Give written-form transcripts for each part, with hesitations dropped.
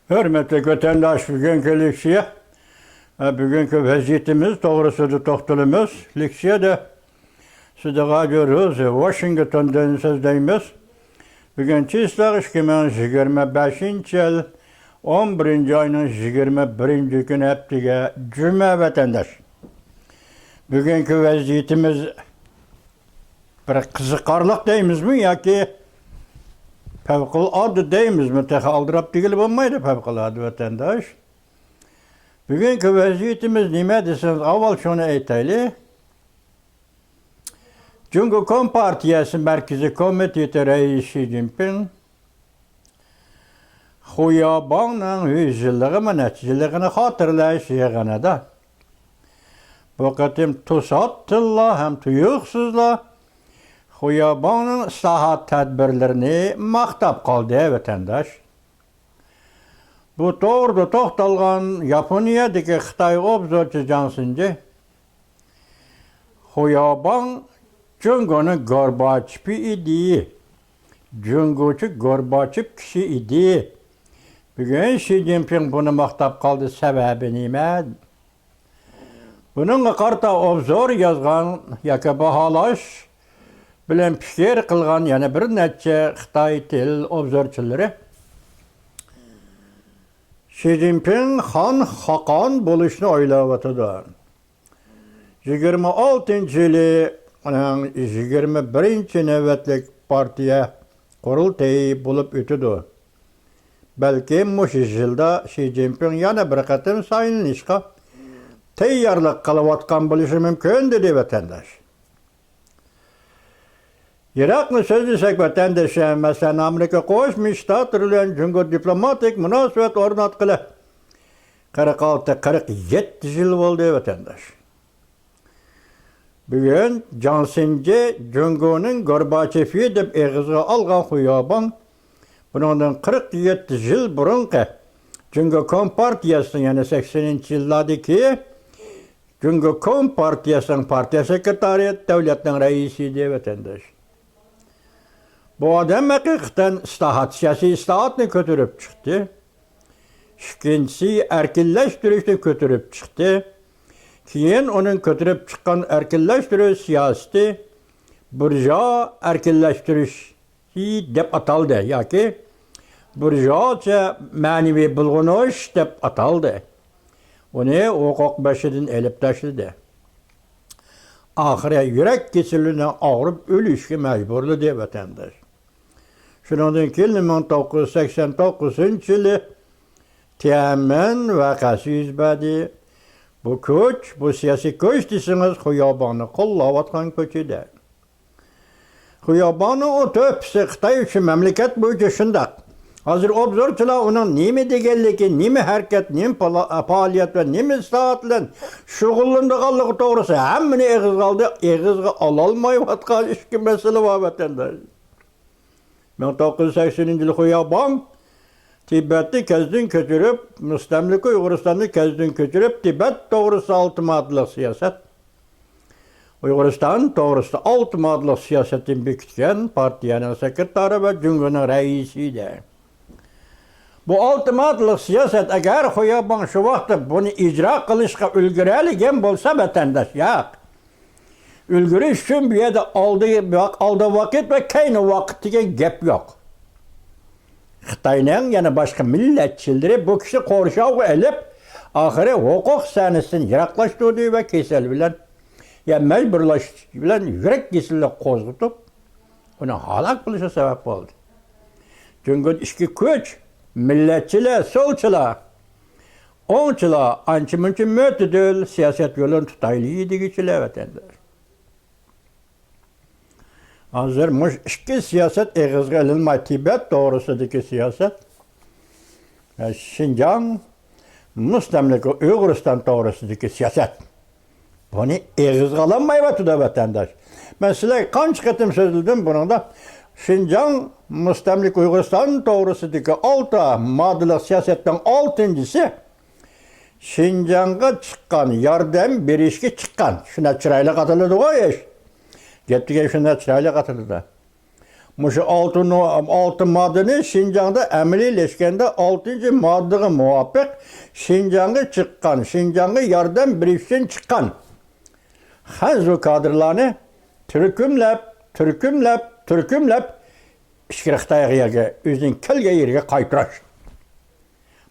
Hürmetli vatandaş, bugünkü liksiye, bugünkü vaziyetimiz doğrusudur toxtalımız. Liksiye de size görürüz, Washington'dan sözdeyimiz. Bugünkü islah 2025 yıl 11. ayının 21. günü heptige cüme vatandaş. Bugünkü vaziyetimiz bir kızıkarlık deyimiz mi ya ki fevkalade deyimiz mi? Tek aldırıp değil olmaydı fevkalade vatandaş. Bugünkü vaziyetimiz nime deseniz avval şunu eyteyli. Cumhuriyet Partiyası Merkezi Komitesi Reisi Xi Jinping Xuyaban'ın 100 yıllığı neticelerini hatırlayış yığınıda. Bu kadar tusattırla hem tuyuksuzla Xuyaban'ın ıslahat tedbirlerini maktap kaldı vatandaş. Bu doğruda toxtalgan Yaponia'daki Xitay obzorcu Jansinci Xuyaban Cungo'nun Gorbaçovi idi. Cungo'cu Gorbaçov kişi idi. Bugün Xi Jinping bunu maktap kaldı sebebi nime? Bunun karta obzor yazgan yaka bahalaş bilen fikir kılgan yani bir neçe Xitay til obzorçuları Xi Jinping Han Hakan buluşunu oylawatıdı. 26. yılı 21. nöbetlik partiye kurultayı bulup ötüdü. Belki muş yılda Xi Jinping yana bir katım sayılışka teyyarlık kılıvatkan buluşu mümkün dedi vatandaş. Irak'ın sözlüsek vatandaşı mesela Amerika Koşmuş Ştatlarıyla Cumhur diplomatik münasebet ornatkılı 46-47 yıl oldu vatandaş. Bugün Jansinci Cumhur'un Gorbaçov'u dep eğizge algan Xuyaban bundan 47 yıl burunki Cumhur Kompartiyası'nın yani 80. yıllardaki Cumhur Kompartiyası'nın partiya sekreteriyet devletinin reisiydi vatandaş. Bu adam hakikaten siyasi islahatını götürüp çıktı. İkincisi erkilleştirişini götürüp çıktı. Keyin onun götürüp çıkan erkilleştiriş siyaseti burjuva erkilleştirişi dep ataldı. Ya ki burjuvaca manevi bulgunuş dep ataldı. Onu hukuk başıdan elip taşıdı. Ahire yürek kesilliğine ağırıp ölüşke mecburlu diye vatandaş. Şunun için 1989 yılı Tiananmen vakası yüzbedi. Bu köç, bu siyasi köç desiniz Xuyaban'ı kollavatkan köçüdür. Xuyaban'ı o töpsi Xitay için memleket boyunca şundak. Hazır obzorçular onun nimi degelliği, nimi hareket, nimi faaliyet ve nimi islahatla şugullandıqallığı doğrusu hemmini eğiz kaldı, eğizge alalmayıvatkan işki mesele var vatandaş. 1980 yılı Xuyaban Tibet'i kezdin kötürüp, Müstemlik Uyguristan'ı kezdin kötürüp, Tibet doğrusu altımadlık siyaset. Uyguristan doğrusu altımadlık siyasetin bükütken partiyanın sekreteri ve Cumhur'un reisiydi. Bu altımadlık siyaset eğer Xuyaban şu vaxtı bunu icra kılışka ülgüreligen bolsa vatandaş ya. Ülgürüş için bir yerde aldığı vakit ve kayna vakit diye gep yok. Xitay'ın yani başka milletçileri bu kişi korşağı elip ahire hukuk sahnesini yaklaştırdığı ve kesel bilen ya mecburlaş bilen yürek kesillik kozgutup ona halak buluşa sebep oldu. Çünkü işki köç milletçiler, solçular, onçular, ançımınçı mütedül siyaset yolunu tutaylıydı geçiler vatandaş. Hazır iki siyaset eğizge edilmez Tibet doğrusudaki siyaset. Şincan, Müstemlik Uygur'istan doğrusudaki siyaset. Bunu eğizge alamayıvatı da vatandaş. Ben size kaç katım sözledim bunun da. Şincan, Müstemlik Uygur'istan doğrusudaki 6 maddelik siyasetten 6.'sı Şincan'a çıkan yardım bir işki çıkan. Şuna çırayla katıldı o iş. Gittik şuna çırayla katıldı. Muşu altı maddenin Şinjan'da əmelileşkende 6. maddeye muvafık Şinjan'a çıkan, Şinjan'a yardım biriksin çıkan Hanzu kadrlarını türkümlep işkiri Xitay'a özünün kelge yerine kaytıraş.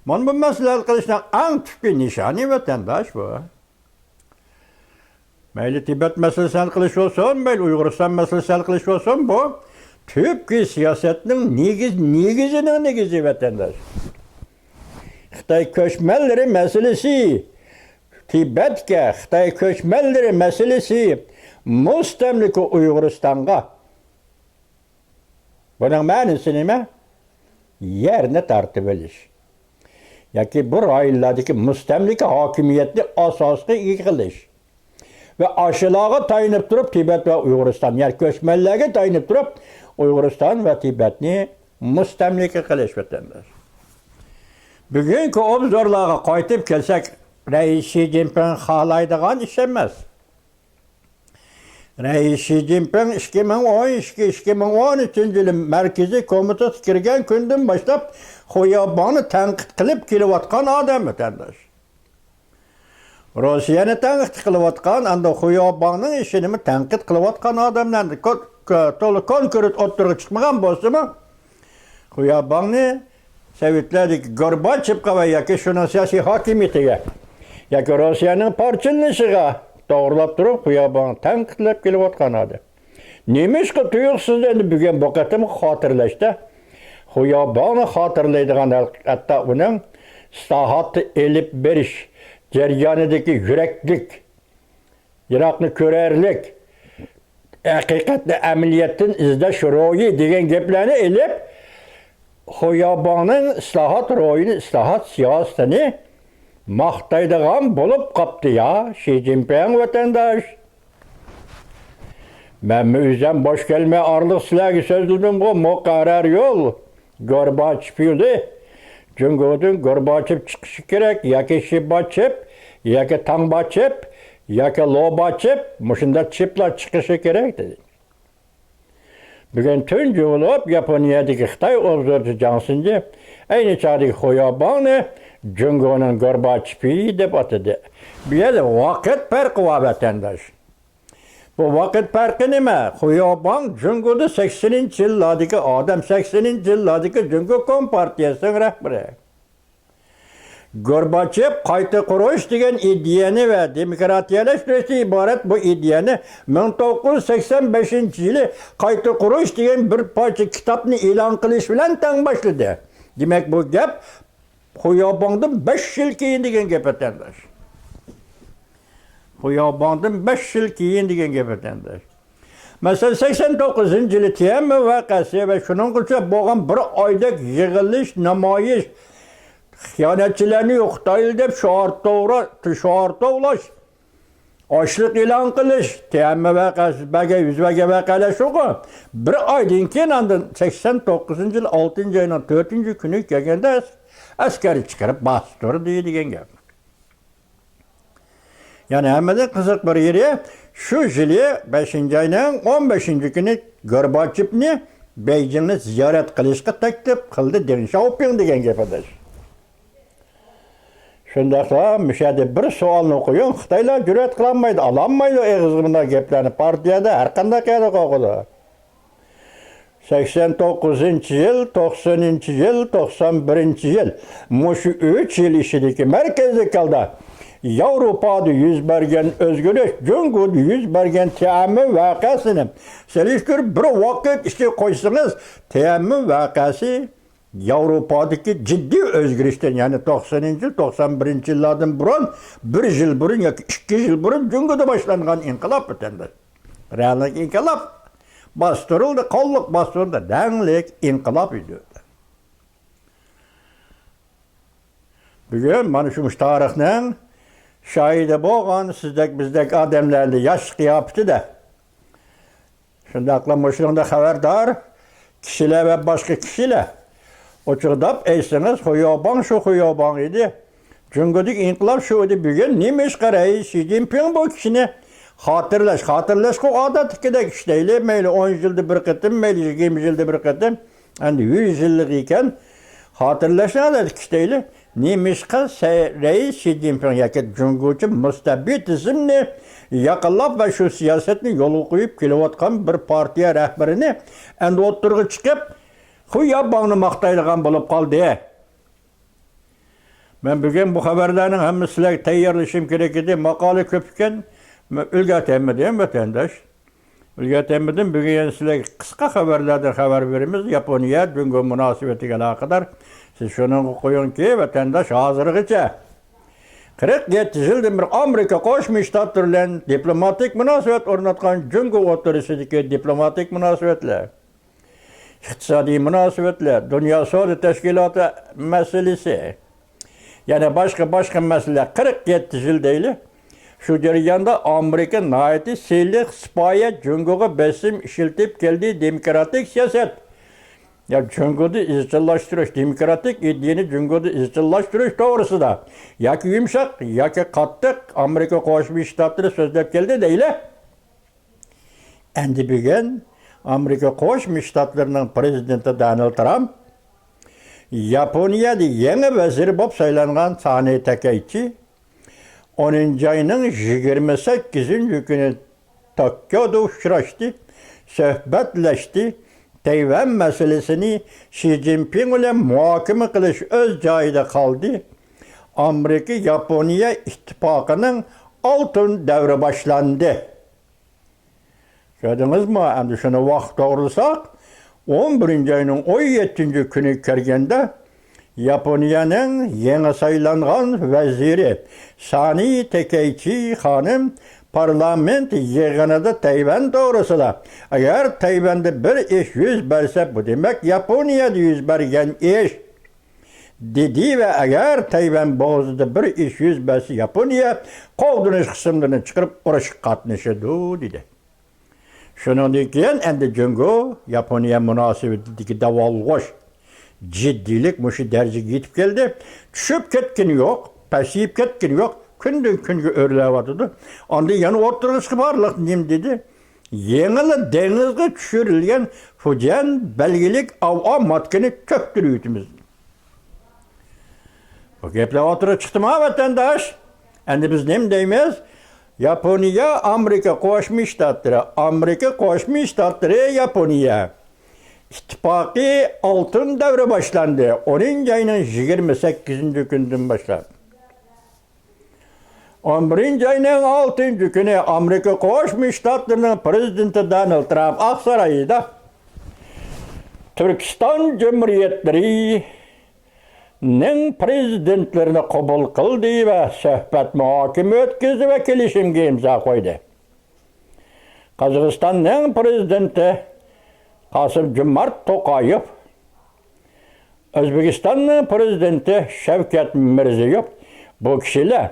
Mana bu mesele kılışına en tüpü nişani vatandaş bu. Meyli Tibet meselesini kılış olsun, meyli Uyguristan meselesini kılış olsun bu. Tüpki siyasetinin negizi vatandaş. Xitay köçmelleri meselesi, Tibet'ke Xitay köçmelleri meselesi mustemlik Uyguristan'a. Bunun manisi ne? Yerine tartib ediş. Yaki bu rayillardaki mustemlik hakimiyetli asaslı yıkılış. Ve aşılağa tayinip durup Tibet ve Uyguristan, yani köçmellerine tayinip durup Uyguristan ve Tibet'ni mustemlik kılış vatandaş. Bugünkü obzorlarga qaytib kelsek, Reis Xi Jinping xalaydigan iş emas. Reis Xi Jinping 2012-2013 yılı Merkezi Komitesi kirgen günden başlap Xoyabanı tanqid qilib kelayotgan adam vatandaş. Rossiyani tanqid qilayotgan, anda Xoyabanning ishini tanqid qilayotgan odamlarni to'liq konkret o'tirib chiqmagan bo'lsa-mu, Xoyabanni Sovetlardagi Gorbachevga va yoki shuni siyosiy hokimiyatiga yoki Rossiyaning parchalanishiga to'g'rilab turib, Xoyabanni tanqidlab kelayotgan odam. Nemishqa tuyuqsiz endi bugun bu qatim xotirlashda Xoyabanni xotirlaydigan hatto uning islohotni elib berish jarayonidagi yuraklik, Iroqni ko'rarlik, haqiqatni amaliyotdan izlash ro'yi degan gaplarni elib Xoyabanning islohot ro'yini, islohot siyosatini maqtaydigan bo'lib qopti ya Xi Jinping vatandaş. Men o'zim bosh kelmay orliq sizlarga so'zladim bu muqarrar yo'l Gorbachev yo'li. Jungodan Gorbachev chiqishi kerak, yoki Shibachev, yoki Tangbachev, yoki Lobachev, mushunda chiplar chiqishi kerak dedi. Bugün tün yığılıp Yaponiyadaki Xitay obzorcu Jansinci aynı çağdaki Xoyaban'ı Jungo'nun Gorbachev'i deb atadı. Bir yerde vakit farkı var vatandaş. Bu vakit farkı nime? Xoyaban Jungo'da 80. yıllardaki adam, 80. yıllardaki Jungo Kompartiyası'nın rehberi. Gorbachev qayta qurish degan ideyani ve demokratiyalashtirishdan iborat bu ideyani 1985 yili qayta qurish degan bir parcha kitobni e'lon qilish bilan tang boshladi. Demak bu gap Xoyabandan 5 yil keyin degan gap vatandaş. Xoyabandan 5 yil keyin degan gap vatandaş. Mesela 89 yili Tiananmen voqeasi ve şunun uchun bo'lgan bir oylik yig'ilish, namoyish xiyonatchilarni yo'qotaylik deb şuar tovlash, ochliq e'lon qilish, Tiananmen voqeasi, yuz bergan voqealar shuku. Bir oydan keyin andan 89 yil 6 oyning 4 kuni kelganda askari chiqarib bostirdi degan gap. Yani hammadan qiziq bir yeri shu yili 5 oyning 15 kuni Gorbachevni Beijingni ziyorat qilishga taklif qildi Deng Xiaoping degan gap edi. Shundaqla müşahede bir savolni qo'ying, Xitoylar jur'at qilolmaydi, ololmaydi eg'izg'imda gaplarni partiyada har qanday qiyada qo'yadi. 89 yil, 90 yil, 91 yil, mushu 3 yil ichidagi markaziy kalda Yevropada yuz bergan o'zgarish, Jungoda yuz bergan Tiananmen voqeasini selishtirib bir vaqt ishga qo'ysangiz, Tiananmen voqeasi Yevropadaki ciddi o'zgarishdan, yani 90 yil, 91 yillardan burun, 1 yil burun yoki 2 yil burun Jungoda boshlangan inqilob o'tandi. Reallik inqilob bostirildi, qolliq bostirildi, danglik inqilob edi. Bugun mana shu tarixning şahidi bo'lgan bizdek odamlarni yosh qiyofatida shundaqla mushunda xabardor kishilar va boshqa kishilar o'chirdab aytsangiz Xoyaban shu Xoyaban edi. Jungodagi inqilob shu edi. Bugun nima ish qaraydi? Xi Jinping bu kishini Hatırlaş o adatikidek işteyle, meyli 10 yılda bir kıtım, meyli 20 yılda bir kıtım, yani 100 yıllık iken, hatırlaşın adatik işteyle, Nimişka reis Xi Jinping yaki Cumhurcu müstabit isimli yakınlap ve şu siyasetini yolu koyup kilovatkan bir partiye rehberini endi oturgu çıkıp huya bağını maqtaylıgan bulup kaldı. Ben bugün bu haberlerin hem sizlerle tayarlaşım gerekedi. Makale köpüken ülgetemediğim vatandaş. Ülgetemediğim bugün sizlerle kısa haberlerden haber verimiz. Japonya dünkü münasebetiyle alakadar. Siz şunu koyun ki vatandaş hazırlıkça 47 yıldır bir Amerika Koşmuş Ştatlarıyla diplomatik münasebet ornatkan dünkü otorisideki diplomatik münasebetler, iktisadi münasebetler, Dünya Sağlığı Teşkilatı meselesi, yani başka meseleler 47 yıl değil. Şu jarayanda Amerika nayeti seylik spaya cüngüge besim işiltip geldiği demokratik siyaset. Ya cüngüde izcillaştırış, demokratik iddiğini cüngüde izcillaştırış doğrusu da. Ya ki yumuşak, ya ki kattık Amerika Koşmuş Ştatları sözlep geldi değil. Endi bugün Amerika Koşmuş Ştatlarının prezidenti Donald Trump, Japonya'da yeni vezir bop saylangan Sani Takaichi, 10. ayının 28. günü Tokyo'da uçraştı, söhbetleşti, Tayvan meselesini Xi Jinping ile muhakeme kılış öz cayida kaldı. Amerika-Japonya ittifakının altın devri başlandı. Gördünüz mü? Endi şunu vakt doğrusak, 11. ayının 17. günü kergende Japonya'nın yeni sayılangan veziri Sani Takaichi hanım parlament yığınında Tayvan doğrusu da. Eğer Tayvan'da bir iş yüz verse bu demek Japonya'da yüz vergen iş dedi ve eğer Tayvan boğazında bir iş yüz verse Japonya kovdunuş kısımlarını çıkarıp orası katlaşıdı dedi. Şunun diyen endi cüngü Japonya münasebetindeki davalgoş ciddilik muşu derece gitip geldi. Düşüp ketkin yok, pesiyip ketkin yok. Kündün küngü örlevadıdı. Onda yanı oturuşu varlık diyeyim dedi. Yenili denizge düşürülgen Fujian belgelik av matkeni köktürüyütümüz. Bu geple oturup çıktım ha vatandaş. Endi biz nem deymiz? Japonya, Amerika Koşmuş Ştatları, Amerika Koşmuş Ştatları, Japonya. İttifakı altın devre başlandı. 10. ayının 28. günden başladı. 11. ayının 6. günü Amerika Koşmuş Ştatları'nın prezidenti Donald Trump Aksaray'da Türkistan Cumhuriyetleri'nin prezidentlerini kabul kıldı ve sohbet muhakeme etkisi ve kelişimge imza koydu. Kazakstan'ın prezidenti Kasım-Jomart Tokayev, Özbekistan'ın prezidenti Şevket Mirziyoyev bu kişiler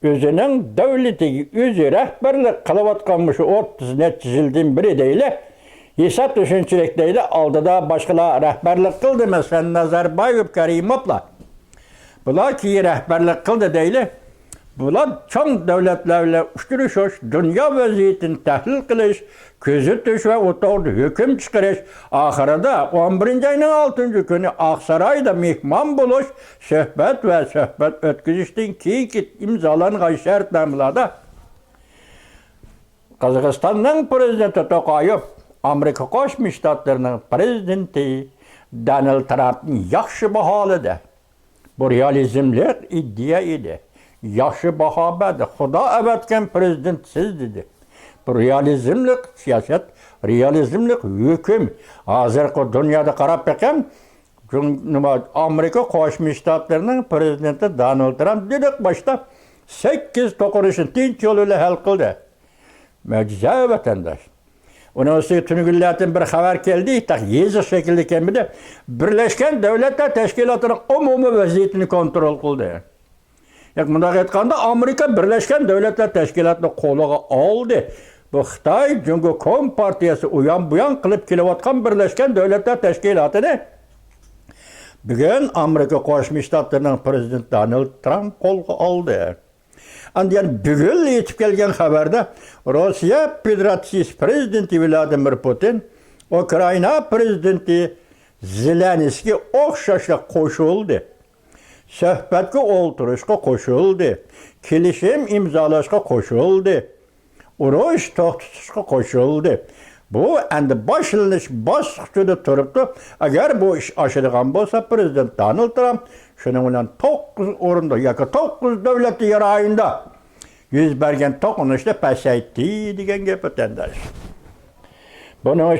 özünün devleti özü rehberlik kılıvatkanmış 30 neticildiğin biri değil, hesap düşünçülükteyle aldı da başkalar rehberlik kıldı mesela Nazarbayev Karimov'la. Bunlar ki rehberlik kıldı değil, bunlar çoğun devletlerle uçturuş hoş, dünya vaziyetini tahlil kılış, közütüş ve otordu hüküm çıkarış. Ahırda 11. ayının 6. günü Aksaray'da mihman buluş, sohbet ötküzüştün ki imzalangan şartnamalarda Kazakistan'ın prezidenti Tokayev, Amerika Koşmuş Ştatları'nın prezidenti Donald Trump'ın yaxşı bahalıdır. Bu realizmlik iddia idi. Yaxşı bahabədir. Xuda evetken prezident siz dedi. Bu realizmlik siyaset, realizmlik hüküm. Hazırki dünyada qarab bakın, Amerika Koşmuş Ştatları'nın prezidenti Donald Trump dedik başta 8 toquruşun tinç yoluyla hal kıldı. Mucize vatandaş. Onun üstü tünügüllerden bir haber geldi, yazı şekilde kemide Birleşken Devletler Teşkilatı'nın umumi vaziyetini kontrol kıldı. Yani bunda etkanda Amerika Birleşken Devletler Teşkilatı'nı koluğa aldı. Bu Xitay Cumhuriyet Partiyası uyan buyan kılıp kilovatkan Birleşken Devletler Teşkilatı'nı bugün Amerika Koşmuş Ştatları'nın prezidenti Donald Trump koluğa aldı. Anda yani bugün yetip gelgen haberde Rusya Federasyası Prezidenti Vladimir Putin, Ukrayna Prezidenti Zelenskiy okşaşla koşuldu. Söhbetke olturuşka koşuldu. Kilişim imzalaşka koşuldu. Uruş toxtuşka koşuldu. Bu endi başlanış basqıçıda turuptu. Eğer bu iş aşıdığan bolsa Prezident Donald Trump şunun bilen 9 orunda yoki 9 devleti yarayında yüz bergen toqunuşda pasaytdi degan gap o'tandaş. Bunun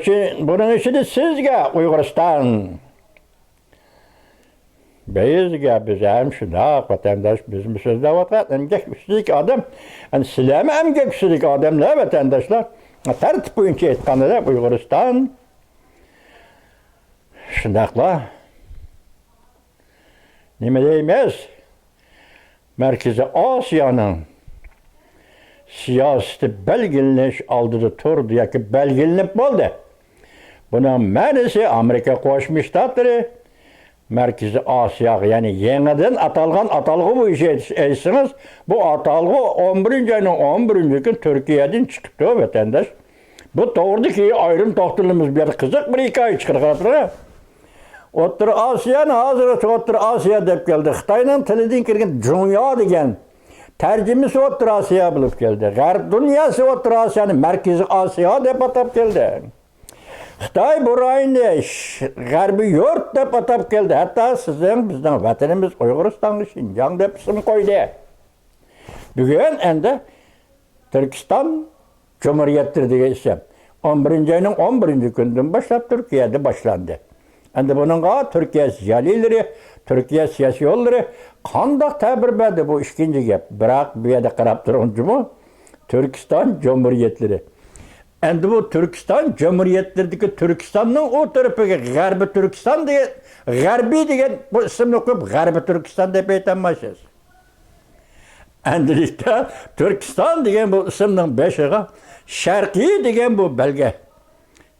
için de sizge Uyg'uriston bizge biz hem şuna vatandaş biz mi sözde emgek adam yani silahı emgek adamlar vatandaşlar tertip boyunca etkanında Uyg'uriston şundaqla nima deymiz Merkezi Asya'nın siyaseti belgileniş aldığı turdu yoki belgilenip bo'ldi. Bunun ma'nosi Amerika Qo'shma Shtatlari Merkezi Asya yani yeniden atalgan atalgı bu işe etsiniz. Bu atalgı 11. ayının 11. gün Türkiye'den çıktı vatandaş. Bu doğru ki ayrım toxtalımız bir kızık bir hikaye çıkartır. Otur Asya'nın hazırı Otur Asya dep geldi. Xitayning tilidan kirgan dünya degan tercümesi Otur Asya bulup geldi. Garb dünyası Otur Asya'nın Merkezi Asya dep atab geldi. Xitay burayını garbi yurt dep atab geldi. Hatta bizden vatanımız Uyg'uriston Şinjan dep isim koydu. Bugün endi Türkistan Cumhuriyettir degan isim 11. ayının 11. günden başlap Türkiye'de başlandı. Endi bununla Türkiye ziyalileri, Türkiye siyasi yolları qandaq tabir berdi bu ikinci gap. Biroq bu yerda qarab turgunchimi Türkistan Cumhuriyetleri. Endi bu Türkistan Cumhuriyetleridagi Türkistanning o tarafiga G'arbiy Türkistan degan, G'arbiy degan bu ismni qo'yib G'arbiy Türkistan deb aytolmaysiz. Endilikda Türkistan degan bu ismning beshig'i Sharqiy degan bu belge.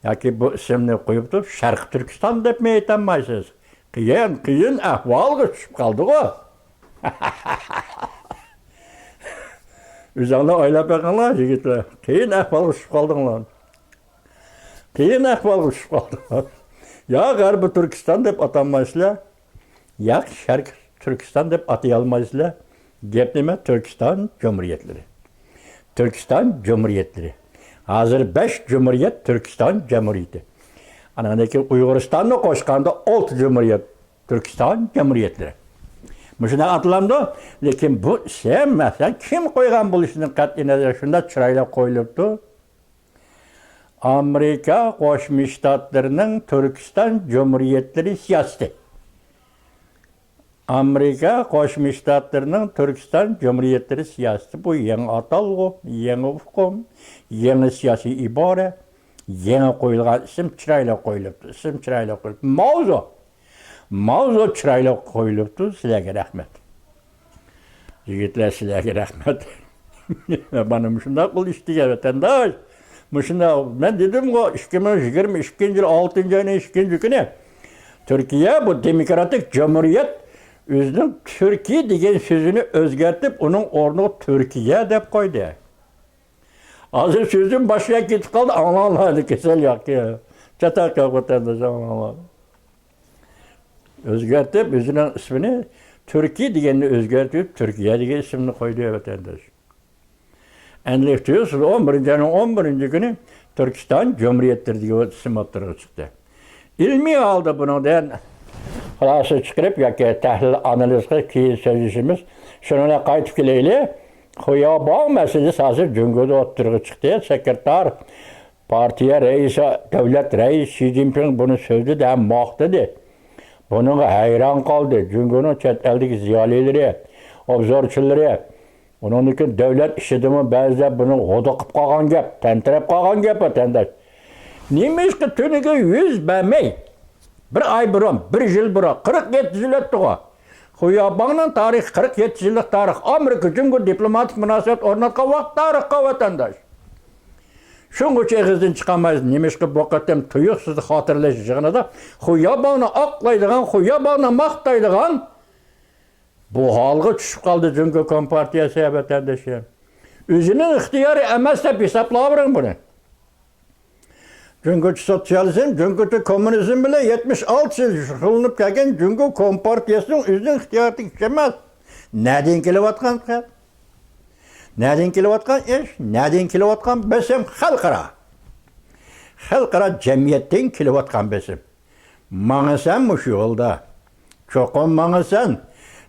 Yoki bu ismni qo'yib turib Sharq Türkistan deb aytolmaysiz. Qiyin ahvolga tushib qoldi-ku. O'zinglar o'ylab boqinglar yigitlar. Qiyin ahvolga tushib qoldinglar. Qiyin ahvolga tushib qoldinglar. Ya G'arbiy Türkistan deb atanmaysizlar, ya Sharq Türkistan deb atay olmaysizlar. Gap nima? Türkistan Cumhuriyetleri. Türkistan Cumhuriyetleri. Hazır 5 Cumhuriyet Türkistan Cumhuriyeti. Anadaki Uyg'uristonni qo'shganda 6 Cumhuriyet Türkistan Cumhuriyetleri. Muşuna atılandı. Lekin bu sen mesela kim qo'ygan bo'lishini qat'iy nazar shunda chiroyli qo'yilibdi. Amerika Qo'shma Shtatlarining Türkistan Cumhuriyetleri siyosati. Amerika Qo'shma Shtatlarining Türkistan Cumhuriyetleri siyosati bu yangi atalg'u, yangi hukm, yangi siyosiy ibora, yangi qo'yilgan ism chiroyli qo'yilibdi. Ism chiroyli qo'yilibdi. Mavzu chiroyli qo'yilibdi. Sizlarga rahmat. Yigitlar sizlarga rahmat. Bana shunday qilishdi vatandosh. Shunda men dedim-ku 2022 yil 6 ayning 2 kuni Türkiye bu demokratik cumhuriyet o'zining Türkiye degan so'zini o'zgartib, uning o'rniga Türkiye deb qo'ydi. Hozir so'zim boshqa ketib qoldi. Angladi kesel yo'q. Chatoq vatandosh angladi. O'zgartib o'zining ismini Türkiye deganni o'zgartib, Türkiye degan ismini qo'ydi vatandosh. Endilikda 11. ayning 11. kuni Türkistan Cumhuriyetleri degan ism o'tirib chiqdi. İlmiy holda bundan xulosa chiqarib yoki tahlil analiz qilib keyin so'zlashimiz. Shunga qaytib kelaylik. Xiyobon masalasi hozir Jungo'da o'tirib chiqdi. Sekretar partiya raisi, davlat raisi Xi Jinping buni so'zida ham maqtadi. Bunga hayron qoldi. Jungo'ning chet eldagi ziyolilari, obzorchilari, uning davlat ishidimi ba'zida buni g'o'diqib qolgan gap, tantirab qolgan gap vatandosh. Nimishki tuniga 100 bermay. Bir ay burun, bir yil burun 47 yil o'tdi-ku. Xiyobonning tarixi 47 yillik tarix. Amerika Jungo diplomatik munosabat o'rnatgan vaqt tarixi vatandosh. Şunun için ağızdan çıkamayız. Nimishki bu qatam tuyuqsiz xotirlash yig'inida Xiyobonni oqlaydigan, Xiyobonni maqtaydigan Bu halga düşüp kaldı çünkü Kompartiyası vatandaşım. Özünün ihtiyarı emas dep hesaplayıverin bunu. Çünkü sosyalizm, çünkü komünizm bile 76 yıl kılınıp gelgen çünkü Kompartiyasının özünün ihtiyarı işlemez. Neden kilovatkan? Neden kilovatkan iş? Neden kilovatkan besim halkara. Halkara cemiyetten kilovatkan besim. Mağasan mı şu yolda? Çokum mağasan.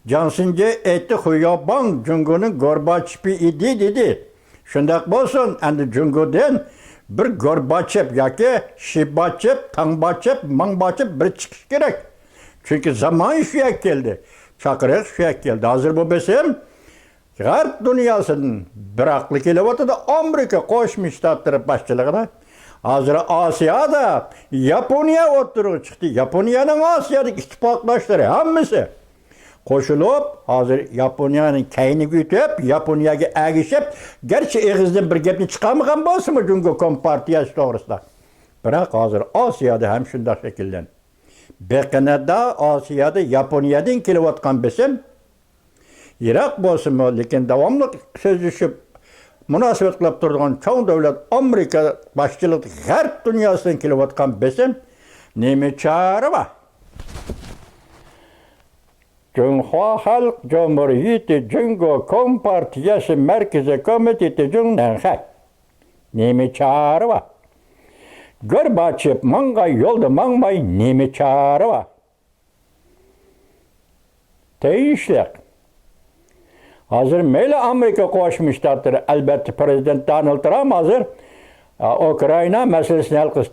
Cansınca etti huyaban cungunun Gorbaçevi idi dedi. Şundak bolsun, endi cungudan bir Gorbaçev yaki Şibaçev, Tangbaçev, Mangbaçev bir çıkış gerek. Çünkü zaman şuya geldi. Çakırık şuya geldi. Hazır bu besim, Garp dünyasının bıraklı kilovatı da Amerika koşmuş tattırıp başçılığına. Hazır Asya'da Japonya oturuğu çıktı. Japonya'nın Asya'daki ittifaklaşları hemmisi koşulup, hazır Japonya'nın kayını gütüp, Japonya'ya erişip, gerçi eğizden bir gepni çıkarmayan bolsun mu çünkü Kompartiyası doğrusunda. Bırak hazır Asya'da hem şunda şekillen. Bekinada Asya'da Japonya'dan kilovatkan besim, Irak bolsun mu, lekin devamlı sözleşip, münasebet kılıp durduğun çoğun devlet Amerika başçılığı Garp dünyasından kilovatkan besim, nemi çağrı var. Cumhuriyet Halk Cumhuriyeti Cungo Kompartiyası Merkezi Komiteti Cungenhak. Nemi çağrı var. Gorbaçev mangay yolda mangmay nemi çağrı var. Değişlik. Hazır meyle Amerika koşmuşlardır. Elbette Prezident Donald Trump hazır. Ukrayna meselesini halkız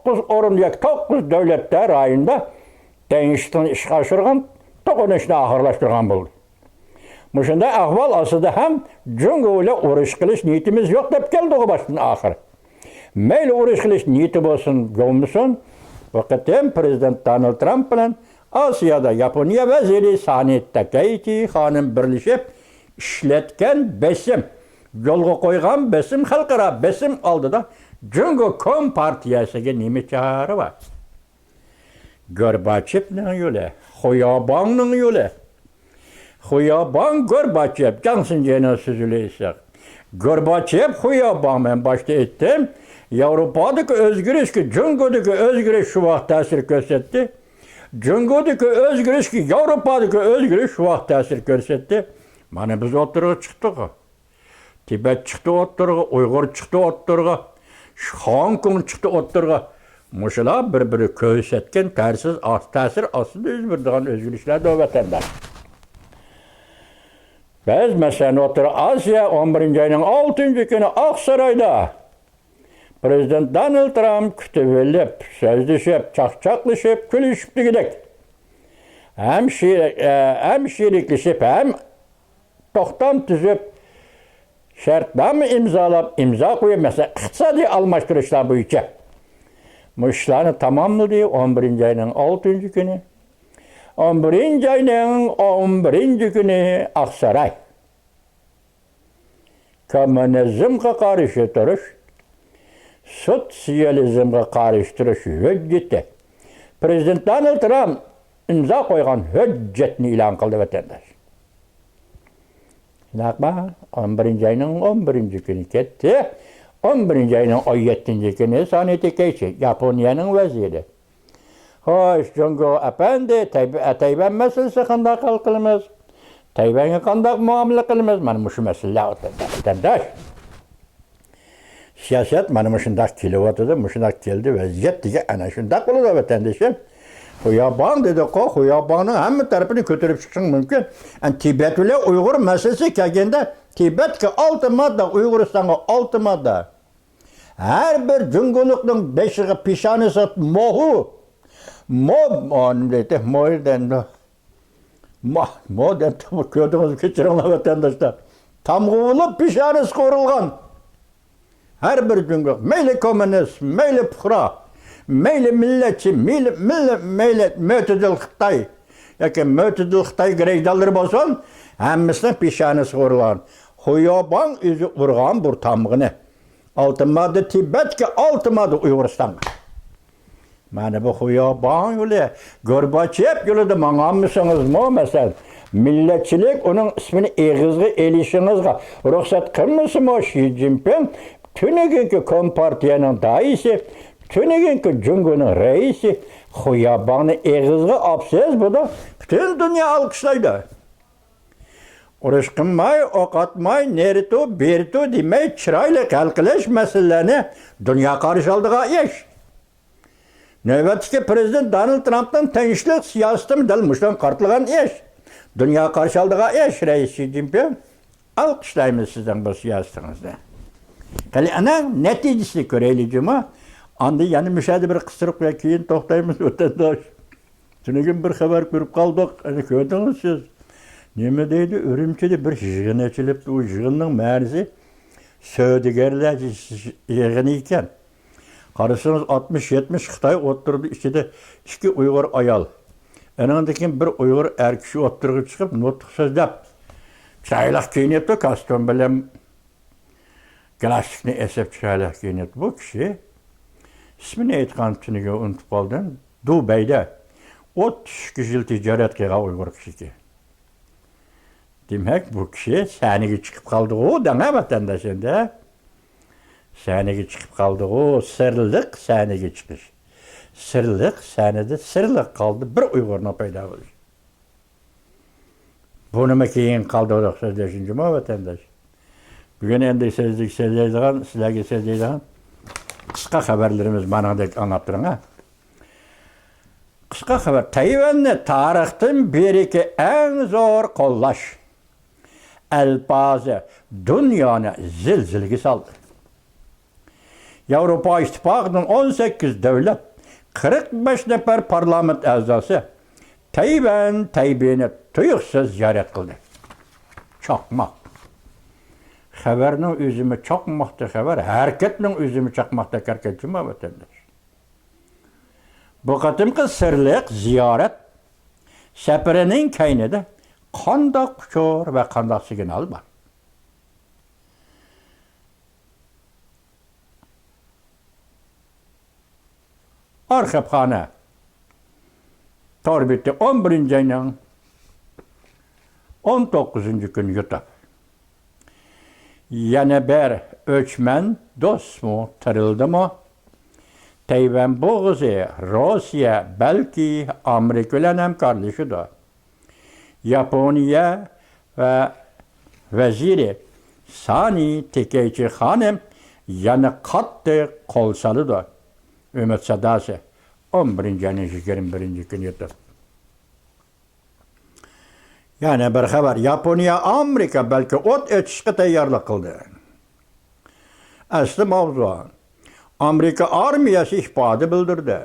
9 orundaki 9 devletler ayında değişikliğini iş kaçırgan, tokunuşunu ahırlaştırgan buldu. Muşunda ahval aslında hem Cungo ile uğraş kılış niyetimiz yok deyip geldi o başının ahırı. Meyle uğraş kılış niyeti bolsun, görmüşsün. Vakitim Prezident Donald Trump bilen Asya'da Japonya veziri Sani Takaichi hanım birleşip işletken besim, yolga koygan besim, halkara besim aldı da Cungo Kompartiyası'na nemi çağrı var. Gorbaçev'nin yolu, Xoyaban'ın yolu. Xoyaban Gorbaçev, cansıncayla süzüleysek. Gorbaçev Xoyaban'ın başta ettim. Avrupa'daki özgürlük ki Cungo'daki özgürlük şu vaxt təsir gösterdi. Cungo'daki özgürlük ki Avrupa'daki özgürlük şu vaxt təsir gösterdi. Mana biz oturuğa çıktık. Tibet çıktı oturuğa, Uygur çıktı oturuğa, Hong Kong çıktı oturuğa. Muşula bir-biri kösetken tersiz təsir aslında özgürlüğün özgürlükler de o vatandaş. Biz mesela oturuğa Asya 11. ayının 6. günü Aksaray'da Prezident Donald Trump kütüvelip, sözleşip, çakçaklaşıp, gülüşüp gidek. Hem şirikleşip, hem toxtam tüzüp, şartname imzalap, imza koyup, mesela iqtisadi almashtırışlar boyunca. Bu işlerini tamamladı 11. ayının 6. günü. 11. ayının 11. günü Aksaray. Komünizmga karşı duruş, sosyalizmga karşı duruş hücceti. Prezident Donald Trump imza koygan hüccetini ilan kıldı vatandaş. Nakma 11. ayının 11. günü gitti. 11. ayının 17. günü Sani Takaichi, Japonya'nın veziri. Hoş, Cungo efendi, Tayvan meselesi kandak hal kılmaz. Tayvan'a kandak muamele kılmaz. Mana şu mesele vatandaş. Siyaset mana şundak kilovatıda, şundak geldi vaziyet diye ana şundak olur da vatandaşım. Xoyaban dedi ko, Xoyaban'ın hem tarafını götürüp çıksın mümkün. Yani Tibet ile Uygur meselesi kelgende Tibet ki altı madde, Uyguristan'a altı madde. Her bir cungulukның beşiği pişanısı mohu. Mo den gördüğünüz keçirenler vatandaşlar. Tamğıvılıp pişanısı korulgan. Her bir cunguluk, meyli komünist, meyli puhra, meyli milletçi, meyli mötedil Xitay. Yaki mötedil Xitay greydaları bolsun, hemmisinin pişanısı korulgan. Xoyaban özü vurgan bu tamğını. Altımadı Tibet'ke, altımadı Uyguristan'a. Mana bu Xoyaban yolu, Gorbaçev yolu da mana mısınız mı mesela? Milletçilik onun ismini eğizgi elişinizge ruhsat kılmasın o Xi Jinping tünügünkü Kompartiyanın daisi, tünügünkü Cumhur'un reisi Huyaban'ı eğizgi apsız bu da bütün dünya alkışlaydı. Uruş kılmay, ok atmay, neritu, beritu demey çırayla kalkılış meselelerini dünya karşıladığı iş. Növbetdeki Prezident Donald Trump'ın tinchlik siyasetini dalmışdan kartlagan iş. Dünya karşıladığı iş reis Xi Jinping. Alkışlayımız sizden bu siyasetinizde. Kali ana neticesini göreylicime, anda yani müşahede bir kısırık ve keyin toktayımız vatandaş. Tünegin bir haber görüp kaldık. Hani gördünüz siz. Neme deydi? Ürümçide bir jığın açılıp, o jığının mərzi söğüdigerler yığını iken. Karısınız 60-70 Xitay oturdu, içinde 2 Uygur ayal. Enandakin bir Uygur erkişi oturup çıkıp, notuk sözlep. Çaylak giyiniyeti, kastım bilem, klastikini esep çaylak giyiniyeti. Bu kişi, ismini aytkan tünüge unutup kaldım, Dubey'de 30 kişil ticaret kıya Uygur kişi. Demek bu kişi sahneye çıkıp kaldı o dana vatandaşında. Sahneye çıkıp kaldı o sırlık sahneye çıkış. Sırlık sahnede sırlık kaldı bir Uygur'una payda olmuş. Bunu mu keyin kaldı o sözleşince mi vatandaş? Bugün endi söyleyeceğim, sizlerge söyleyeceğim. Kıska haberlerimiz bana da anlattırın ha. Kıska haber. Tayvan'ı tarihten biriki en zor kollaş. Elbazı dünyanı zilzilgi saldı. Avrupa İttifakı'nın 18 devlet, 45 nefer parlament azası Tayvan'ı tuyuksuz ziyaret kıldı. Çakmak. Haberinin üzümü çakmaktı haber, hareketinin üzümü çakmakta kerketçime vatandaş. Bu kadımki sırlık ziyaret seferinin kaynıda qandaq uçur ve qandaq signal var. Arxivxana Torbeti 11. ayının 19. günü yutup. Yana bir öçmen dost mu, tırıldı mı? Tayvan boğuzu, Rusya, belki Amerika ile hemkarlışıdır. Japonya ve veziri Sani Tekeyci Hanım yana kattı kolsalıdır. Ümit Sadası 11. ayının 21. günü yutup. Yani bir haber, Japonya, Amerika belki ot etişki tayarlık kıldı. Aslı mavzu, Amerika armiyası ihbadı bildirdi.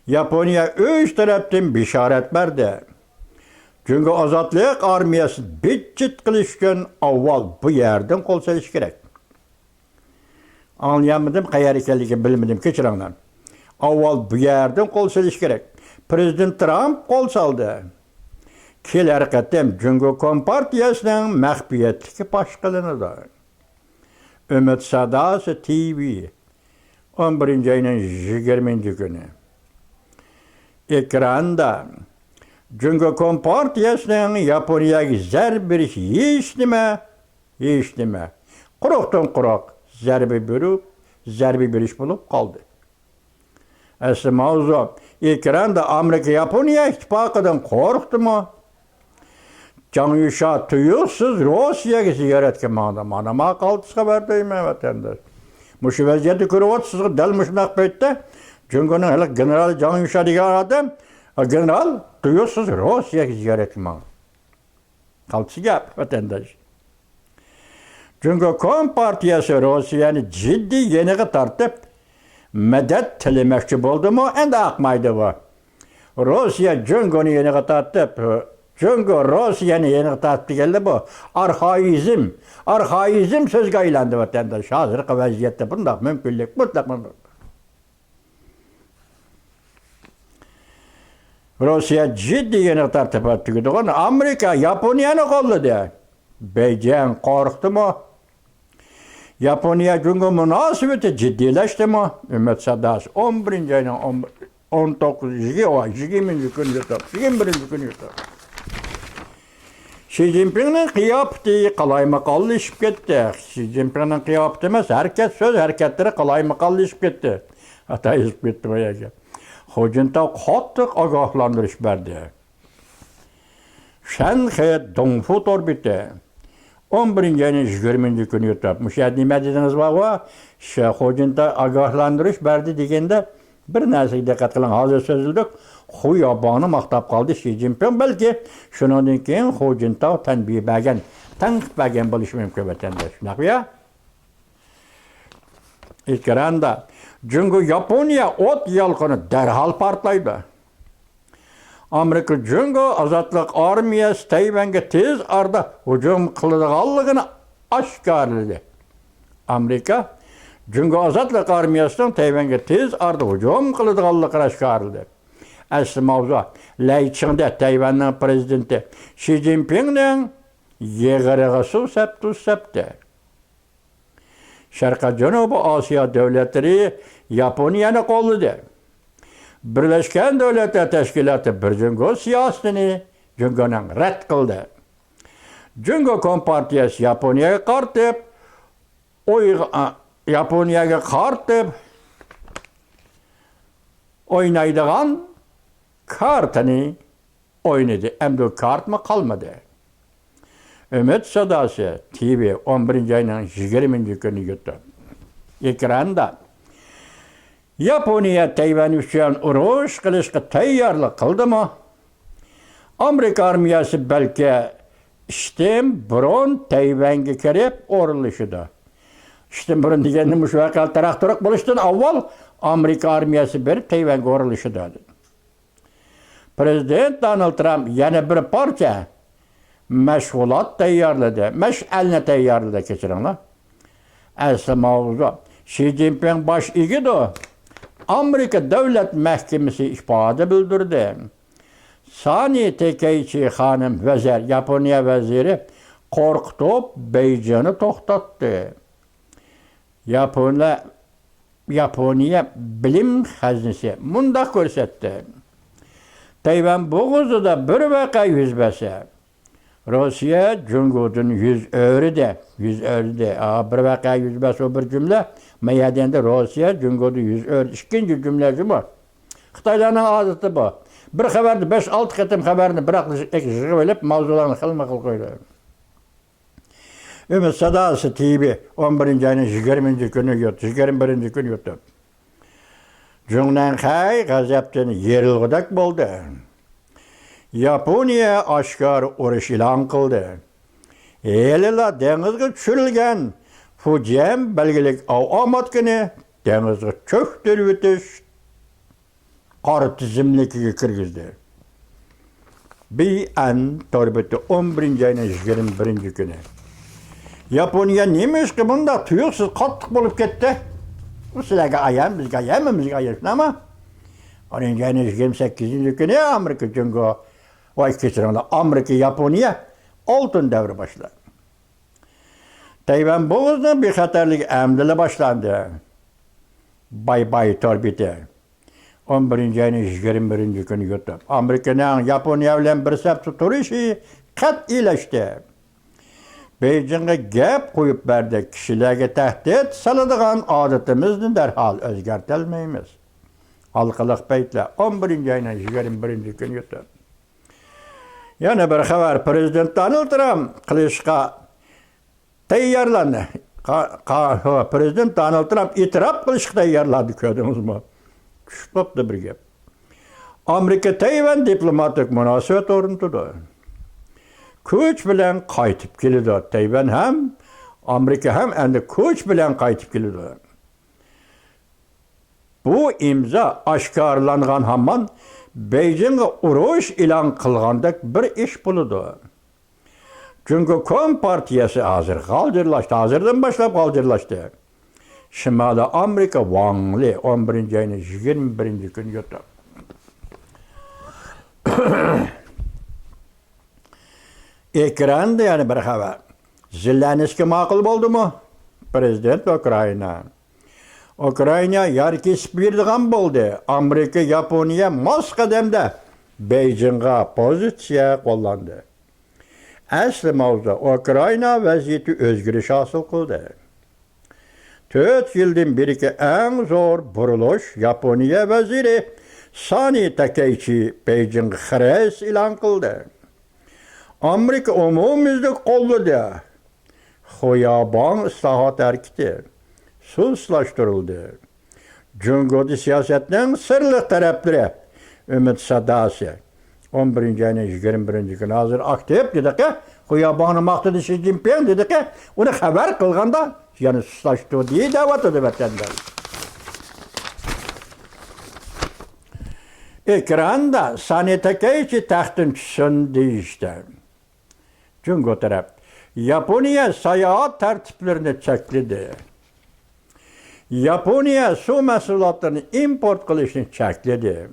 Japonya üç taraftan bişaret verdi. Çünkü azatlık armiyası bitçit kılışken avval bu yerden kol seliş gerek. Anlayamadım, kayar ikenliği bilmedim, keçiranlar. Avval bu yerden kol seliş gerek. Prezident Trump kol saldı. Keler qatam Cumhur Kompartiyasının məxfiyyətli başqalınıdır. Ümit Sadası TV 11. ayının 20. günü. Ekranda Cumhur Kompartiyasının Yaponya'ya zərbir hiç nime. Quruqdan quruq zərbi bir iş bulup kaldı. Aslı mavzu, ekranda Amerika Japonya ittifakıdan korktu mu? Can Yuşa tuyuksuz Rusya'ya ziyaret kemanda. Manama kaltısı haberdeyim vatandaş. Muşu vaziyeti kırıvatsız delmişnak beytte. Çünkü onun General Can Yuşa diye adam. General tuyuksuz Rusya'ya ziyaret kemanda. Kaltısı yap vatandaş. Çünkü Kompartiyası Rusya'nı ciddi yeniği tartıp medet tilemekçi oldu mu? Ende akmaydı bu. Rusya Cumhur'u yeniği tartıp çünkü Rusya'nın yeni tartı geldi bu. Arhaizm söz gaylandı vatandaş. Hazır vaziyette bunda mümkünlük mutlak mı? Rusya ciddi yeni tartı patladı. Amerika Japonya'nı kolladı. Beijing korktu mu? Japonya çünkü münasebeti ciddileşti mi? Ümit Sadası 11. ayının 19. 20. günü yutup. 21. günü yutup. Xi Jinping'in kıyafeti kalaymakallaşıp gitti. Xi Jinping'in kıyafeti emas, hareket söz hareketleri kalaymakallaşıp gitti. Hatta izip gitti bu yerge. Hu Jintao qattiq ogohlantirish berdi. Shanxi Dongfu orbiti 11 ayının 20 günü yutub. Müşahede nima dediniz baba? Hu Jintao ogohlantirish berdi deganda bir narsaga diqqat qiling. Hozir so'zildik. Hu yoboni maqtab qoldi Xi Jinping, balki shundan keyin Hu Jintao tanbih bergan, tanqid bergan bo'lishi mumkin vatanda. Shunaqa ya? Ekranda Jungo Yaponiya ot yolqini darhol portlaydi. Amerika Jungo ozodlik armiyasi Tayvanga tez orada hujum qiladiganligini oshkorladi. Amerika Jungo ozodlik armiyasidan Tayvanga tez orada hujum qiladiganligini oshkorladi. Asli mavzu Laychingda Tayvanning prezidenti Xi Jinpingning yig'iriga suv sepdi. Sharqiy Janubiy Osiyo davlatlari Yaponiyani qo'lladi. Birlashgan Davlatlar Tashkiloti bir Jungo siyosatini Jungoning rad qildi. Jungo kompartiyasi Yaponiyaga qartib o'ynaydigan kartani oynadı. Endi kartma qolmadi. Ümit Sadası TV 11 ayının 20 günü yuttu. Ekranda Yaponiya Tayvan uchun urush qilishga tayyorlik qildimi? Amerika armiyasi balki ishdan burun Tayvanga kirib o'rinlashdi. Ishdan burun degani mush vaqt taraqqiroq bo'lishdan avval Amerika armiyasi berib Tayvanga o'rinlashdi. Prezident Donald Trump yana bir parcha mashg'ulot tayyorladi. Mash'alni tayyorladi, kechiringlar. Asli mavzu Xi Jinping bosh egidi. Amerika Davlat Mahkamasi ifoda bildirdi. Sani Takaichi xonim vazir, Yaponiya vaziri qo'rqitib Beyjingni to'xtatdi. Yaponiya bilim xazinasi mundaq ko'rsatdi. Tayvan bo'g'izida bir vaqa yuz bersa, Rossiya Jungo'dan 100 öğride. Bir vaqa yuz bersa bir cümle. Mayadanda Rossiya Jungo'da 100 öğride. İkinci cümlesi bu. Xitoylarning odati bu. Bir xabarni 5-6 qatim xabarni yig'ib olib, mavzularni xilma-xil qo'ydi. Ümit Sadası TV 11 ayının 20 günü yuttu. 21 günü yuttu. Jungnanxay g'azabdan yerilg'idak bo'ldi. Yaponiya oshkor urush e'lon qildi. Elila dengizga tushirilgan Fujian belgilik omadkini dengizga cho'ktirib o'tish qor tizimligiga kirgizdi. BN torbeti 11 ayının 21 günü. Yaponiya nima ish qilib bunda tuyuqsiz qattiq bo'lib ketdi? Bu sizlarga ayam, bizga ayamimizga ayashni ama 10 ayının 28 günü Amerika Jungo Amerika Yaponiya oltin davri boshladi. Tayvan bo'g'izida bexatarlik amdili boshlandi. Bay torbeti 11 ayının 21 günü yutib. Amerikaning Yaponiya bilan bir saf turishi qat'iylashdi. Beyjingga gap qo'yib berdi. Kishilarga tahdid soladigan odatimizni darhol o'zgartirmaymiz. Halqaliq paytlar 11 ayının 21 günü yutib. Yana bir xabar, Prezident Donald Trump qilishga tayyorlandi. Prezident Donald Trump e'tirof qilishga tayyorlandi, ko'rdingizmi? Tushibdi bir gap. Amerika Tayvan diplomatik munosabat o'rnatdi. Kuch bilan qaytib keldi. Tayvan ham, Amerika ham endi kuch bilan qaytib keldi. Bu imzo oshkorlangan hamon Beyjingga urush e'lon qilgandek bir ish bo'ldi. Chunki kompartiyasi hozirdan boshlab g'aldirlashdi. Shimoliy Amerika Wangli 11 ayının 21 günü yutdi. Ekranda yana bir xabar. Zelenskiy ma'qul bo'ldimi? Prezident Ukraina yer kesib beradigan bo'ldi. Amerika, Yaponiya mos qadamda Beyjingga pozitsiya qo'llandi. Asli mavzu Ukrayna vaziyeti özgürüş hasıl kıldı. 4 yıldan biriki en zor buruluş Yaponiya veziri Sani Takeichi Beijing xires ilan kıldı. Amerika umumizlik kolladı. Xoyaban ıslahat hareketi suslaştırıldı. Cumhuriyet siyasetinin sırlı tarafları Ümit Sadası 11. ayının 21. günü hazır aktif dedi ki Xoyaban'ı maqtadı Xi Jinping dedi ki onu haber kılganda yani suslaştı diye davet edip vatandaş. Ekranda Sani Takeichi tahtın çıksın işte. Cumhuriyet taraf Yaponiya seyahat tertiplerini çekledi. Yaponiya su mahsulotlarini import qilishni chekladi.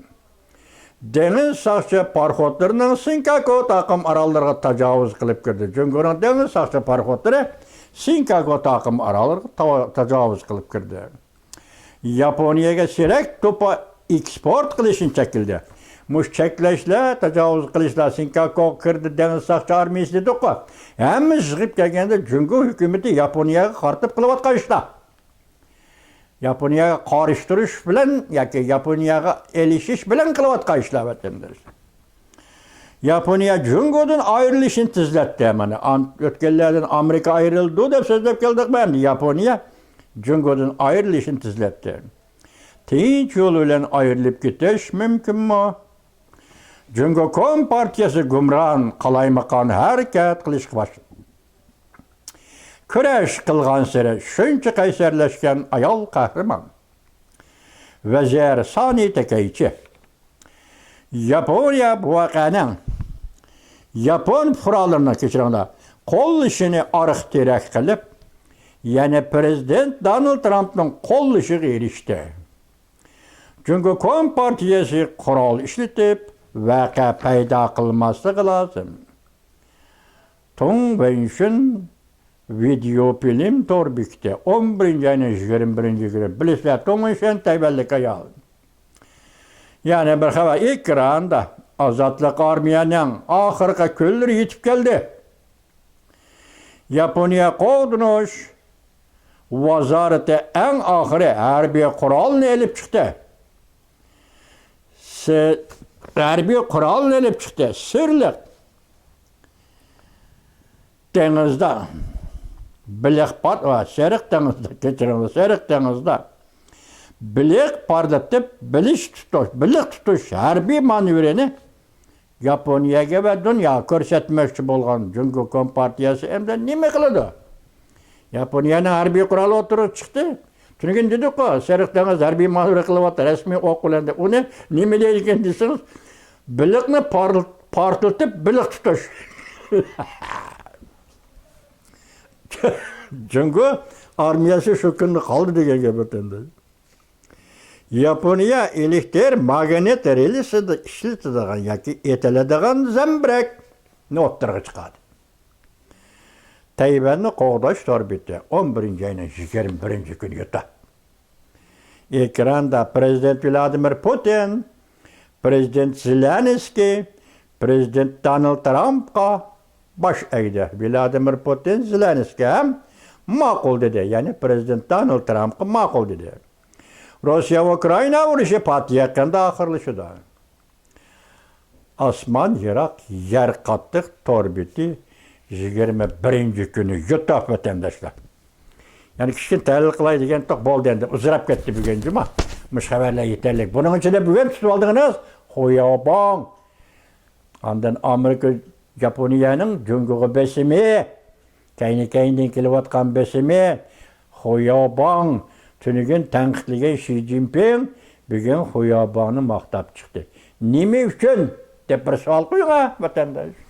Deniz saqchi parxodlarining Sinkaku taqim orollariga tajovuz qilib kirdi. Jumhuriyat deniz saqchi parxodlari Sinkaku taqim orollariga tajovuz qilib kirdi. Yaponiyaga serak to'pa eksport qilishni chekildi. Mush cheklashlar, tajovuz qilishlar Sinkaku kirdi deniz saqchi armiyasi dedi-ku. Hamma yig'ib kelganda Jumhuriyat hukumati Yaponiyaga qartib qilayotgan ishlar. Yaponiyaga qarıştırış bilan yoki Yaponiyaga elishish bilan qilayotgan ishlar vatandosh. Yaponiya Jungodan ayrilishini tezlatdi. Mana o'tganlardan Amerika ayrildi deb so'zlab keldik men. Yaponiya Jungodan ayrilishini tezlatdi. Tinch yo'l bilan ayrilib ketish mumkinmi? Jungo Kompartiyasi gumron qalaymaqon harakat qilishga boshladi. Kurash qilgan sari shuncha qaysarlashgan ayol qahramon. Vazir Sani Takeichi Yaponiya bu voqeaning Yapon fuqarolarini kechiringlar qo'l ishini ariq-terak qilib, yana prezident Donald Trumpning qo'l ishiga erishdi. Chunki Kompartiyasi qurol ishlatib, voqea paydo qilmasligi lozim. Tong Wenshun video film torbikte 11. ayının 21. günü bilisler Tongşen tayvallık ayal. Yani bir hava ekranda Azatlık Armiyanın ahırka külleri yetip geldi. Yaponiya kovdunuş vazareti en ahire harbiye kuralını elip çıktı. Harbiye kuralını elip çıktı. Sırlık denizde Bilik part Serik denizde geçirildi. Serik denizde bilik parlatıp bilik tutuş harbiy manevreni Yaponiyaga ve dünya ko'rsatmoqchi bo'lgan Jungo Kompartiyasi endi nima qiladi? Yaponiyaning harbiy quroli o'tirib chiqdi. Chunki dedi-ku, Serik dengiz harbiy manevr qilyapti, rasmiy o'q bilan. Uni nima deydi ekan desangiz, bilikni portlatib bilik tutish. Jungo armiyasi shu kunni qoldi degan gap o'tdi. Yaponiya elektr magnet relisida ishlatadigan yoki etiladigan zambirakni o'ttirg'i chiqadi. Tayvanni qo'g'dash orbiti 11. ayning 21. kuni yutdi. Ekranda Prezident Vladimir Putin, Prezident Zelenskiy, Prezident Donald Trumpga bosh egdi. Vladimir Putin Zelenskiyga ham ma'qul dedi. Ya'ni Prezident Donald Trumpga ma'qul dedi. Rossiya va Ukraina urushi patlayotganda oxirlashadi. Osmon yiroq yer qattiq torbiti 21. kuni yutdi vatandoshlar. Ya'ni kichkina tahlil qilay degan to'q bo'ldi endi uzrab ketdi bugun juma. Mush xabarlar yetarli. Buning ichida bugun tutib oldingiz Xoyobon. Ondan Amerika Yaponiyaning Jungoga besimi, kayni-kaynidan kelayotgan besimi, Xoyobon tunigun tanqidlagan Xi Jinping bugun Xoyobonni maqtab chiqdi. Nima uchun deb bir savol qo'ygan vatandosh.